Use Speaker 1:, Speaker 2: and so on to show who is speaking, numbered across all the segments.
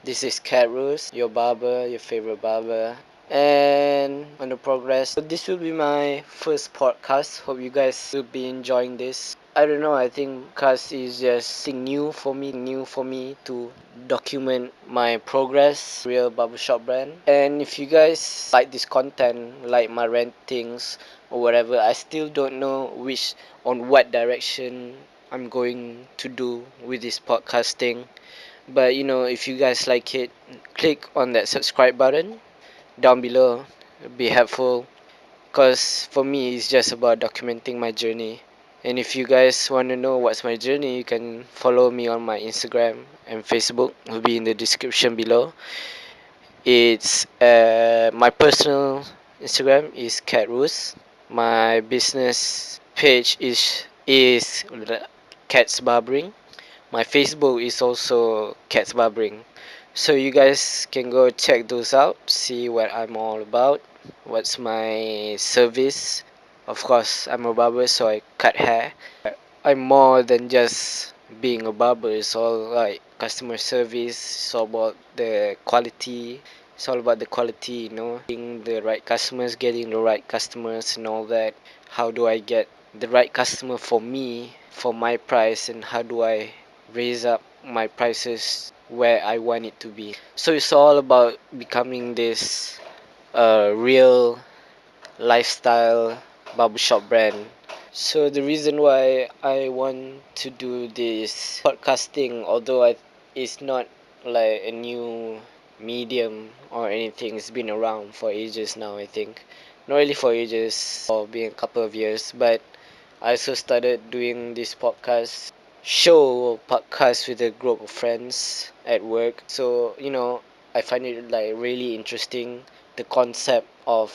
Speaker 1: This is Cat Rose, your barber, your favorite barber. And on the progress, so this will be my first podcast. Hope you guys will be enjoying this. I don't know, I think podcast is just something new for me to document my progress, real barbershop brand. And if you guys like this content, like my rantings or whatever, I still don't know on what direction I'm going to do with this podcasting. But if you guys like it, click on that subscribe button down below. It'll be helpful because for me, it's just about documenting my journey. And if you guys want to know what's my journey, you can follow me on my Instagram and Facebook. Will be in the description below. It's my personal Instagram is Cat Roos. My business page is Cats Barbering. My Facebook is also Cats Barbering. So you guys can go check those out, see what I'm all about, what's my service. Of course, I'm a barber, so I cut hair. I'm more than just being a barber. It's all like customer service. It's all about the quality. It's all about the quality, getting the right customers, getting the right customers, and all that. How do I get the right customer for me, for my price, and how do I raise up my prices where I want it to be? So it's all about becoming this real lifestyle barbershop brand. So the reason why I want to do this podcasting, although it's not like a new medium or anything, it's been around for ages now, I think. Not really for ages, or being a couple of years, but I also started doing this podcast with a group of friends at work. So, I find it like really interesting, the concept of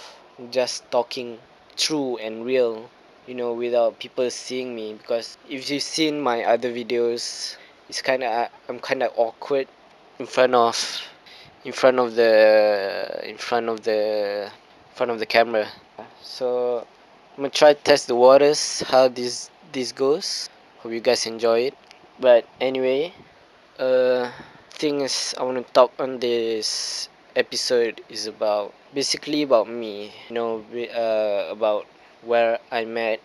Speaker 1: just talking true and real, without people seeing me. Because if you've seen my other videos, I'm kind of awkward in front of in front of the in front of the in front of the camera. So I'm gonna try to test the waters, how this goes. Hope you guys enjoy it. But anyway, thing is, I want to talk on this episode is basically about me. About where I'm at,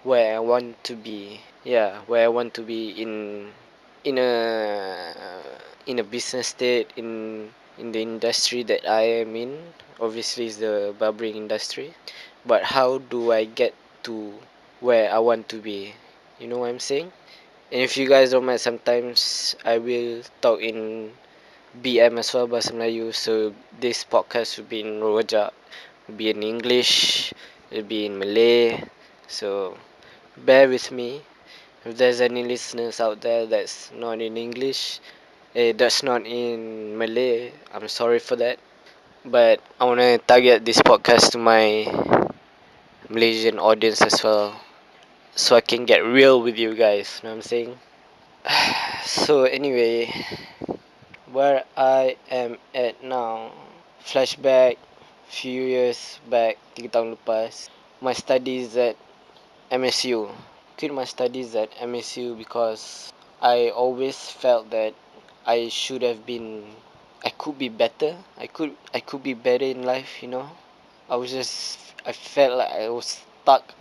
Speaker 1: where I want to be. Yeah, where I want to be in a business state, in the industry that I am in. Obviously, it's the barbering industry. But how do I get to where I want to be? You know what I'm saying? And if you guys don't mind, sometimes I will talk in BM as well, Bahasa Melayu. So this podcast will be in Rojak, will be in English, will be in Malay. So bear with me. If there's any listeners out there that's not in English, that's not in Malay, I'm sorry for that. But I want to target this podcast to my Malaysian audience as well, so I can get real with you guys. You know what I'm saying? So anyway, where I am at now. Flashback, few years back, 3 tahun lepas. My studies at MSU. Quit my studies at MSU because I always felt that I should have been. I could be better. I could be better in life. I felt like I was stuck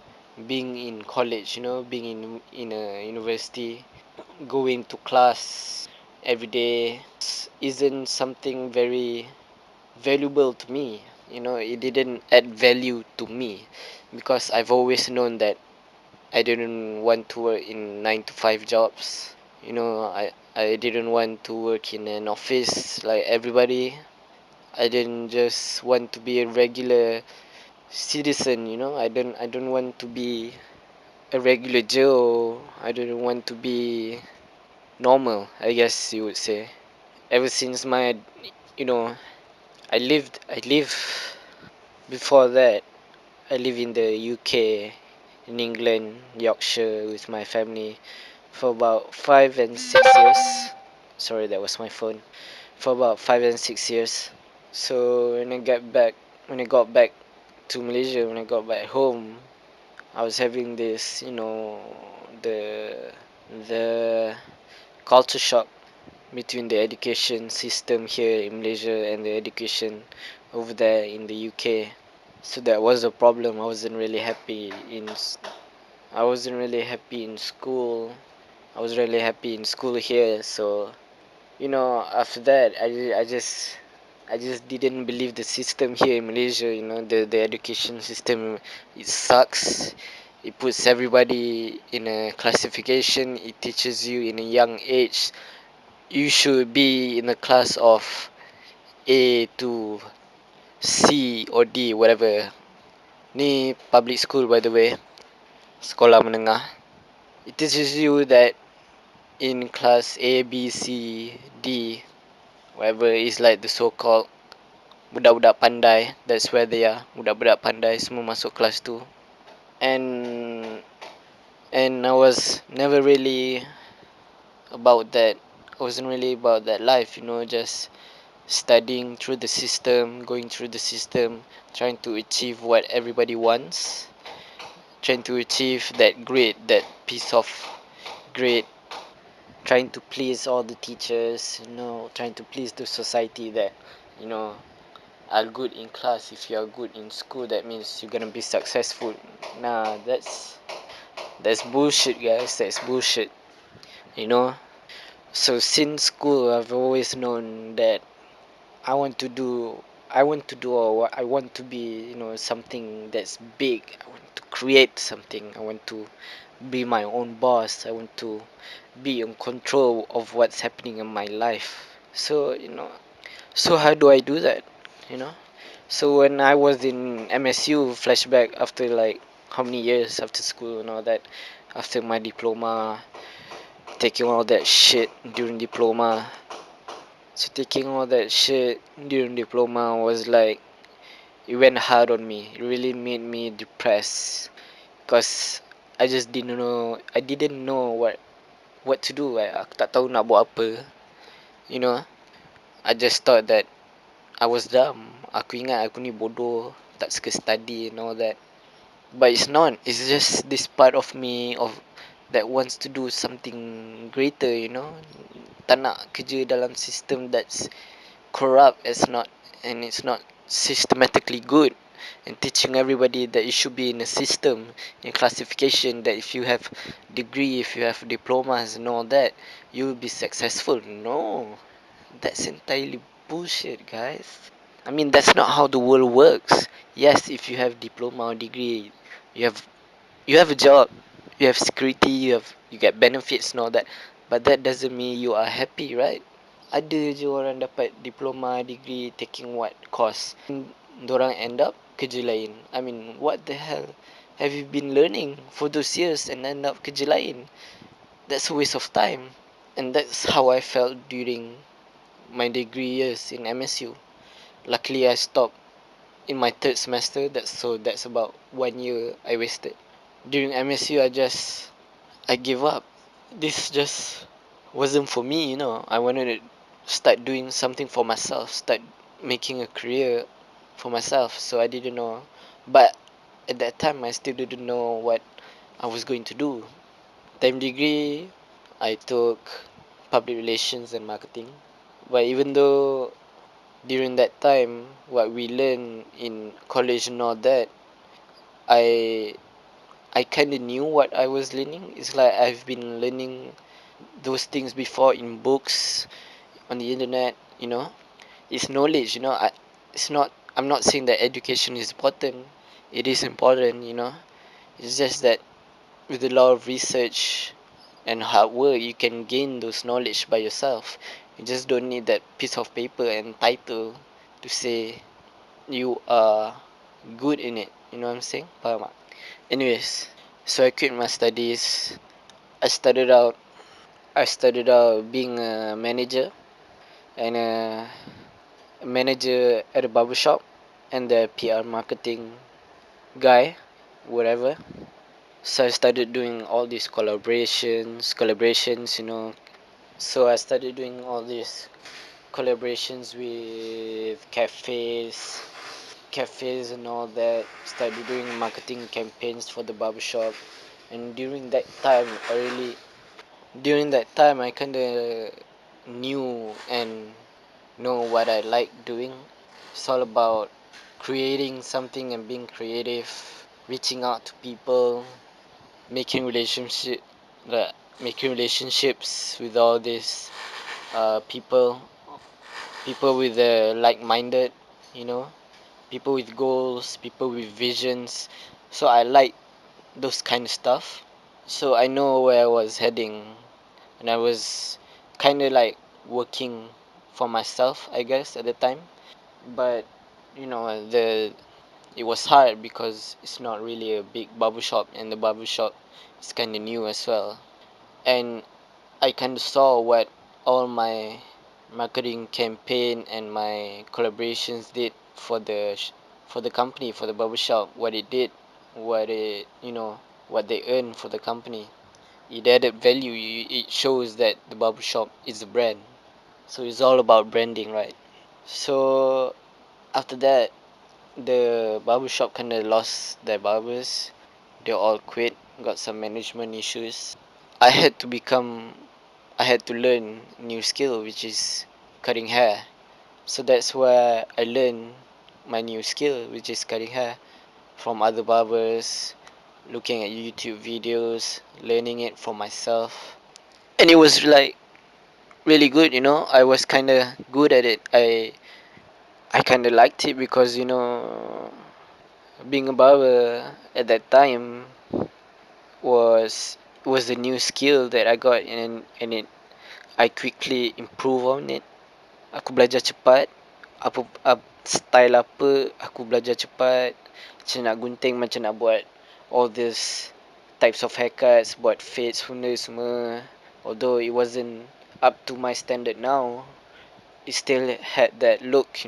Speaker 1: being in college. Being in a university, going to class every day isn't something very valuable to me. It didn't add value to me because I've always known that I didn't want to work in 9 to 5 jobs. I didn't want to work in an office like everybody. I didn't just want to be a regular citizen. I don't want to be a regular Joe. I don't want to be normal, I guess you would say. Ever since you know I live before that. I live in the UK, in England, Yorkshire, with my family for about 5 and 6 years. Sorry, that was my phone. For about 5 and 6 years. So when I got back to Malaysia, when I got back home, I was having this, the culture shock. between the education system here in Malaysia and the education over there in the UK. So that was a problem. I wasn't really happy in school. I was really happy in school here. So after that, I just didn't believe the system here in Malaysia. The education system, it sucks. It puts everybody in a classification. It teaches you in a young age. You should be in a class of A to C or D, whatever. Ni public school, by the way, sekolah menengah. It teaches you that in class A, B, C, D, whatever is like the so-called budak-budak pandai. That's where they are. Budak-budak pandai semua masuk kelas tu. And I was never really about that. I wasn't really about that life, just studying through the system, going through the system, trying to achieve what everybody wants, trying to achieve that grade, that piece of grade, trying to please all the teachers, trying to please the society that, you know, are good in class. If you are good in school, that means you're gonna be successful. Nah, that's bullshit, guys. That's bullshit. You know. So since school, I've always known that I want to do or I want to be, something that's big. I want to create something. I want to be my own boss. I want to be in control of what's happening in my life. So, so how do I do that? You know? So when I was in MSU, flashback after like how many years after school and all that, after my diploma, taking all that shit during diploma. So taking all that shit during diploma was like, it went hard on me. It really made me depressed because I didn't know what to do. Aku tak tahu nak buat apa. You know, I just thought that I was dumb. Aku ingat aku ni bodoh, tak suka study and all that. But it's not. It's just this part of me that wants to do something greater. Tak nak kerja dalam system that's corrupt. It's not systematically good. And teaching everybody that you should be in a system, in classification, that if you have degree, if you have diplomas and all that, you will be successful. No, that's entirely bullshit, guys. I mean, that's not how the world works. Yes, if you have diploma or degree, you have you have a job, you have security, you get benefits and all that. But that doesn't mean you are happy, right? Ada je orang dapat diploma, degree, taking what course. Dorang end up kerja lain. I mean, what the hell have you been learning for those years and end up kerja lain? That's a waste of time. And that's how I felt during my degree years in MSU. Luckily, I stopped in my third semester. That's about 1 year I wasted. During MSU, I gave up. This just wasn't for me, I wanted to start doing something for myself, start making a career for myself. So I didn't know. But at that time, I still didn't know what I was going to do. Time degree, I took public relations and marketing. But even though during that time, what we learned in college and all that, I I kind of knew what I was learning. It's like I've been learning those things before in books, on the internet. It's knowledge. I'm not saying that education is important. It is important. It's just that with a lot of research and hard work, you can gain those knowledge by yourself. You just don't need that piece of paper and title to say you are good in it. You know what I'm saying? Faham tak? Anyways, so I quit my studies. I started out being a manager and a manager at a barber shop and the PR marketing guy, whatever. So I started doing all these collaborations. So I started doing all these collaborations with cafes and all that. Started doing marketing campaigns for the barbershop. And during that time, I kind of new and know what I like doing. It's all about creating something and being creative, reaching out to people, making relationship, uh, making relationships with all these people, people with like-minded, you know, people with goals, people with visions. So I like those kind of stuff. So I know where I was heading, and I was kind of like working for myself, I guess, at the time. But the it was hard because it's not really a big barber shop, and the barber shop is kind of new as well. And I kind of saw what all my marketing campaign and my collaborations did for for the company, for the barbershop, what it did, what they earned for the company. It added value. It shows that the barbershop is a brand. So it's all about branding, right? So after that, the barbershop kind of lost their barbers. They all quit, got some management issues. I had to become, I had to learn new skill, which is cutting hair. So that's where I learned my new skill, which is cutting hair from other barbers, looking at YouTube videos, learning it for myself. And it was like really good. I was kind of good at it. I kind of liked it because being a barber at that time was was a new skill that I got, and I quickly improve on it. Aku belajar cepat. Style apa aku belajar cepat. Macam nak gunting, macam nak buat all this types of haircuts, buat fades benda semua. Although it wasn't up to my standard now, it still had that look.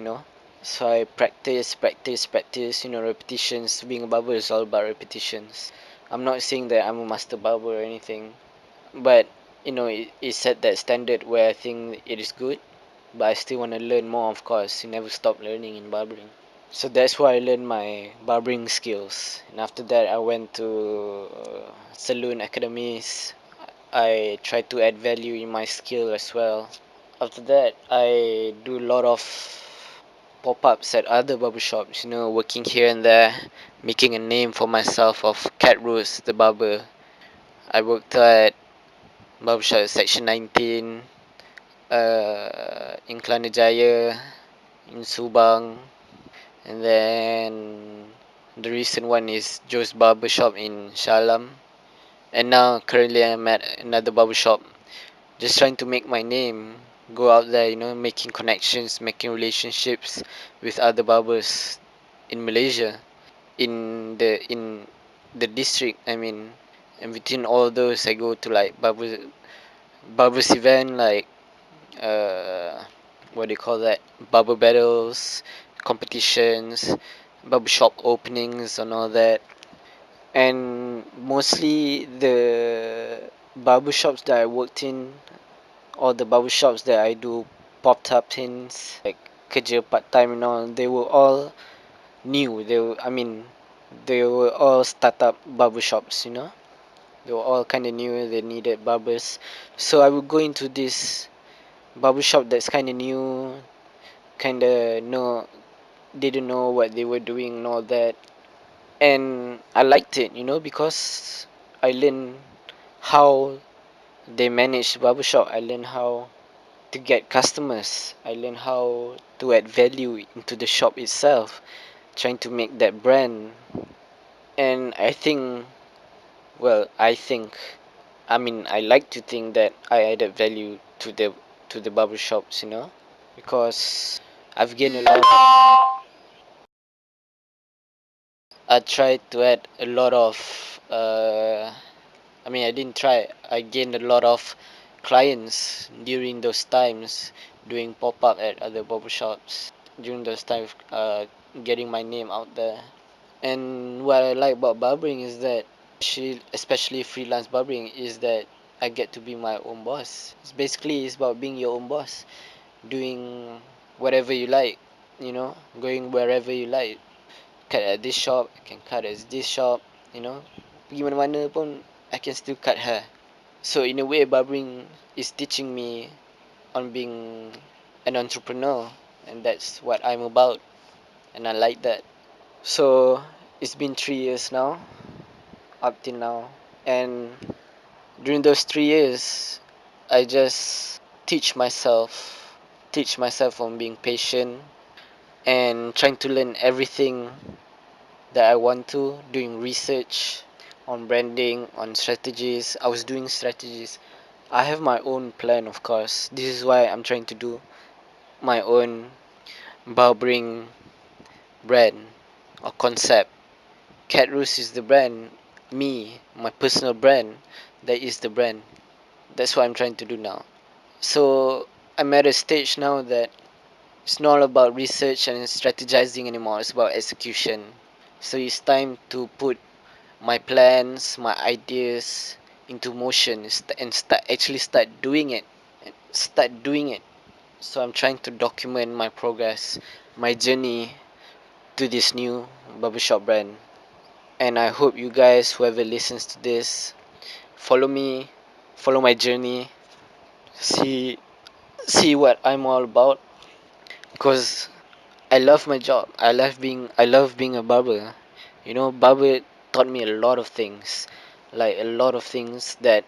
Speaker 1: So I practice, repetitions. Being a barber is all about repetitions. I'm not saying that I'm a master barber or anything, but it set that standard where I think it is good, but I still want to learn more, of course. You never stop learning in barbering. So that's why I learned my barbering skills. And after that, I went to saloon academies. I tried to add value in my skill as well. After that, I do a lot of pop-ups at other barbershops, working here and there, making a name for myself of Cat Rose, the barber. I worked at barbershop section 19, in Kelana Jaya, in Subang, and then the recent one is Joe's Barbershop in Shalam. And now currently I'm at another barbershop, just trying to make my name, go out there, making connections, making relationships with other barbers in Malaysia, in the district. I mean, and between all those, I go to like barbers event, like uh, what do you call that? Barber battles, competitions, barbershop openings, and all that. And mostly the barbershops that I worked in, or the barbershops that I do popped up in, like kerja part time and all, they were all new. They were all startup barbershops. They were all kind of new. They needed barbers, so I would go into this barbershop that's kind of new, kind of know didn't know what they were doing and all that. And I liked it, because I learned how they manage barbershop. I learned how to get customers. I learned how to add value into the shop itself, trying to make that brand. And I like to think that I added value to the barbershops, because I've gained a lot of, I tried to add a lot of I didn't try. I gained a lot of clients during those times, doing pop up at other barbershops. During those times, getting my name out there. And what I like about barbering is that, especially freelance barbering, is that I get to be my own boss. It's about being your own boss, doing whatever you like, going wherever you like. Cut at this shop, I can cut at this shop, pergi mana-mana pun I can still cut hair. So in a way, barbering is teaching me on being an entrepreneur, and that's what I'm about, and I like that. So it's been 3 years now, up till now, and during those 3 years, I just teach myself, teach myself on being patient and trying to learn everything that I want to, doing research on branding, on strategies. I was doing strategies. I have my own plan, of course. This is why I'm trying to do my own barbering brand or concept. Cat Roos is the brand. Me, my personal brand, that is the brand. That's what I'm trying to do now. So I'm at a stage now that it's not about research and strategizing anymore. It's about execution. So it's time to put my plans, my ideas into motion and start doing it. Start doing it. So I'm trying to document my progress, my journey to this new barbershop brand. And I hope you guys, whoever listens to this, follow me, follow my journey, see what I'm all about. Because I love my job. I love being a barber. You know, barber taught me a lot of things, like a lot of things that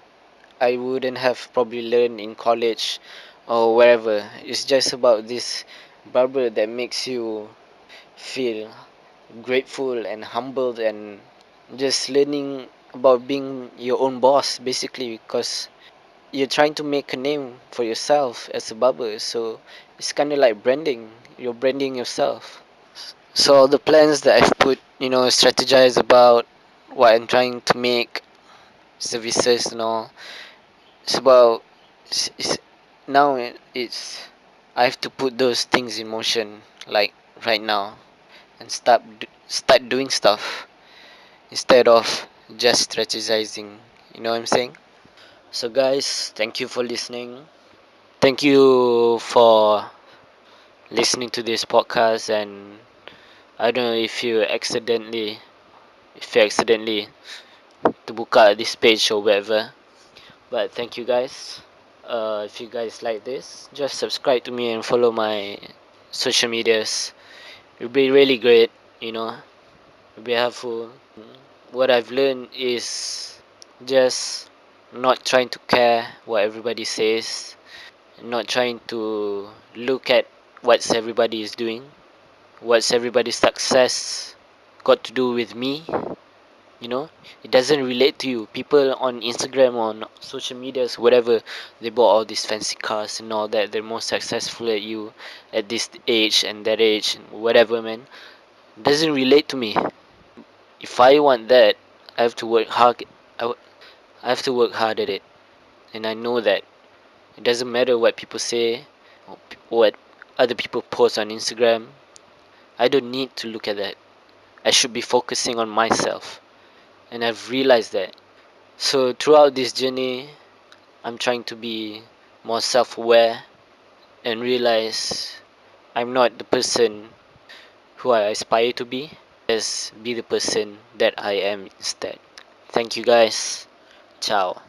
Speaker 1: I wouldn't have probably learned in college or wherever. It's just about this barber that makes you feel grateful and humbled and just learning about being your own boss basically, because you're trying to make a name for yourself as a barber. So it's kind of like branding. You're branding yourself. So the plans that I've put, strategize about what I'm trying to make, services and all. It's about it's now it's I have to put those things in motion, like right now, and start doing stuff instead of just strategizing. You know what I'm saying? So guys, thank you for listening. Thank you for listening to this podcast, and I don't know if you accidentally to book out this page or whatever. But thank you guys. If you guys like this, just subscribe to me and follow my social medias. It'll be really great, you know. It'll be helpful. What I've learned is just not trying to care what everybody says, not trying to look at what's everybody is doing, what's everybody's success got to do with me. It doesn't relate to you. People on Instagram, on social medias, whatever, they bought all these fancy cars and all that. They're more successful at you at this age and that age and whatever, man. Doesn't relate to me. If I want that, I have to work hard. I have to work hard at it, and I know that it doesn't matter what people say or what other people post on Instagram. I don't need to look at that. I should be focusing on myself, and I've realized that. So throughout this journey, I'm trying to be more self-aware and realize I'm not the person who I aspire to be. Just be the person that I am instead. Thank you guys. Ciao.